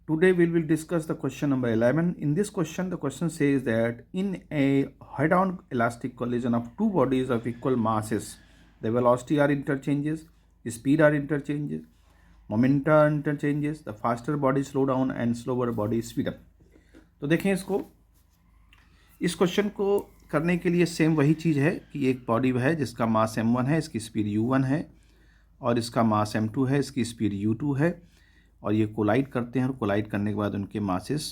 Today we will discuss the question number 11. In this question, the question says that in a head-on elastic collision of two bodies of equal masses, the velocity are interchanges, speed are interchanges, momentum interchanges, the faster body slow down and slower body speed up. तो देखें इसको, इस question को करने के लिए same वही चीज़ है कि एक बॉडी है जिसका मास m1 है, इसकी स्पीड u1 है, और इसका मास m2 है, इसकी स्पीड u2 है, और ये कोलाइड करते हैं और कोलाइड करने के बाद उनके मासेस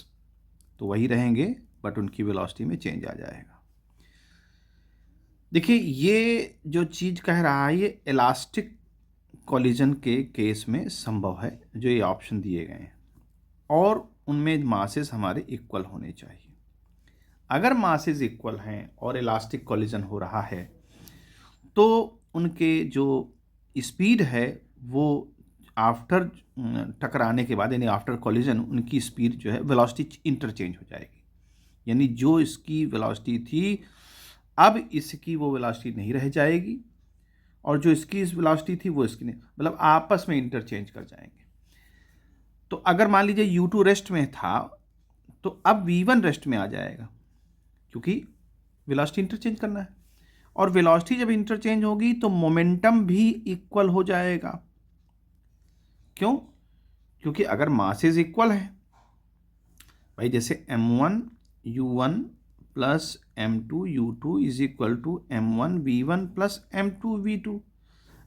तो वही रहेंगे बट उनकी वेलोसिटी में चेंज आ जाएगा। देखिए ये जो चीज़ कह रहा है ये इलास्टिक कॉलिजन के केस में संभव है, जो ये ऑप्शन दिए गए हैं, और उनमें मासेस हमारे इक्वल होने चाहिए। अगर मासेस इक्वल हैं और इलास्टिक कॉलिजन हो रहा है तो उनके जो स्पीड है वो आफ्टर टकराने के बाद यानी आफ्टर कॉलिजन उनकी स्पीड जो है वेलोसिटी इंटरचेंज हो जाएगी, यानी जो इसकी वेलोसिटी थी अब इसकी वो वेलोसिटी नहीं रह जाएगी, और जो इसकी वेलोसिटी थी वो इसकी नहीं, मतलब आपस में इंटरचेंज कर जाएंगे। तो अगर मान लीजिए u2 रेस्ट में था तो अब v1 रेस्ट में आ जाएगा, क्योंकि वेलोसिटी इंटरचेंज करना है, और वेलोसिटी जब इंटरचेंज होगी तो मोमेंटम भी इक्वल हो जाएगा। क्यों? क्योंकि अगर मासेस इक्वल है भाई, जैसे m1 u1 plus m2 u2 is equal to m1 v1 plus m2 v2।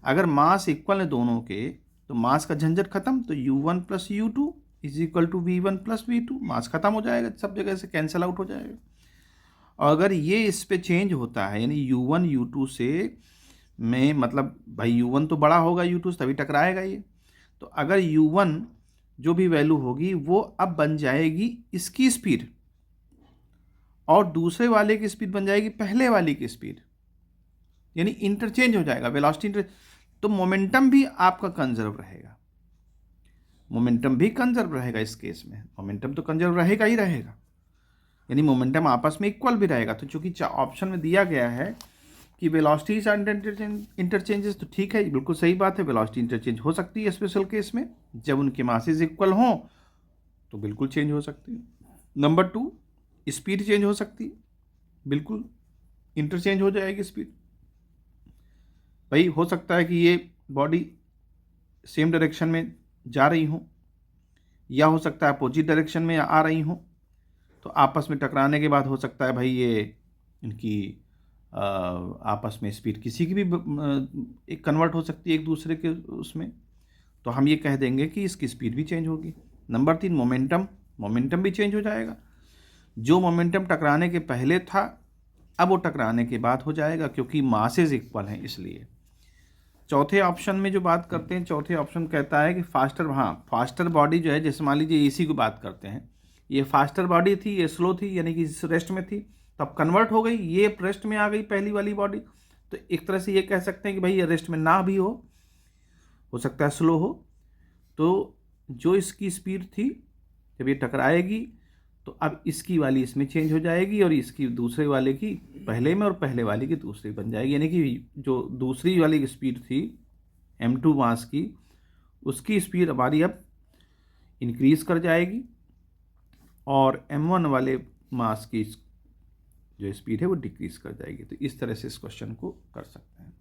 अगर मास इक्वल है दोनों के तो मास का झंझट खत्म, तो u1 plus u2 is equal to v1 plus v2, mass खत्म हो जाएगा, सब जगह से कैंसिल आउट हो जाएगा। और अगर ये इस पे चेंज होता है यानी u1 u2 से में मतलब भाई u1 तो बड़ा होगा u2 से तभी टकराएगा ये, तो अगर u1 जो भी वैल्यू होगी वो अब बन जाएगी इसकी स्पीड और दूसरे वाले की स्पीड बन जाएगी पहले वाले की स्पीड, यानी इंटरचेंज हो जाएगा वेलोसिटी। तो मोमेंटम भी आपका कंजर्व रहेगा, मोमेंटम भी कंजर्व रहेगा। इस केस में मोमेंटम तो कंजर्व रहेगा ही रहेगा, यानी मोमेंटम आपस में इक्वल भी रहेगा। तो चूंकि ऑप्शन में दिया गया है कि वेलोसिटीज आर इंटरचेंजेस, तो ठीक है, बिल्कुल सही बात है, वेलोसिटी इंटरचेंज हो सकती है स्पेशल केस में, जब उनके मासेस इक्वल हों तो बिल्कुल चेंज हो सकती है। नंबर 2, स्पीड चेंज हो सकती है, बिल्कुल इंटरचेंज हो जाएगी स्पीड। भाई हो सकता है कि ये बॉडी सेम डायरेक्शन में जा रही हो, या हो सकता है अपोजिट डायरेक्शन में आ रही हो, तो आपस में टकराने के बाद हो सकता है भाई ये इनकी आपस में स्पीड किसी की भी एक कन्वर्ट हो सकती है एक दूसरे के उसमें, तो हम ये कह देंगे कि इसकी स्पीड भी चेंज होगी। नंबर 3, मोमेंटम भी चेंज हो जाएगा, जो मोमेंटम टकराने के पहले था अब वो टकराने के बाद हो जाएगा, क्योंकि मासेस इक्वल हैं इसलिए। चौथे ऑप्शन में जो बात करते हैं, चौथे ऑप्शन कहता है कि फास्टर बॉडी जो है, जैसे मान लीजिए एसी की बात करते हैं, ये फास्टर बॉडी थी, ये स्लो थी, यानी कि रेस्ट में थी, तब कन्वर्ट हो गई, ये रेस्ट में आ गई पहली वाली बॉडी, तो एक तरह से ये कह सकते हैं कि भाई ये रेस्ट में ना भी हो सकता है स्लो हो, तो जो इसकी स्पीड थी जब ये टकराएगी तो अब इसकी वाली इसमें चेंज हो जाएगी और इसकी दूसरे वाले की पहले में और पहले वाले की दूसरी बन जाएगी, यानी कि जो दूसरी वाली की स्पीड थी m2 मास की, उसकी स्पीड हमारी अब इंक्रीज कर जाएगी और m1 वाले मास की जो स्पीड है वो डिक्रीज कर जाएगी। तो इस तरह से इस क्वेश्चन को कर सकते हैं।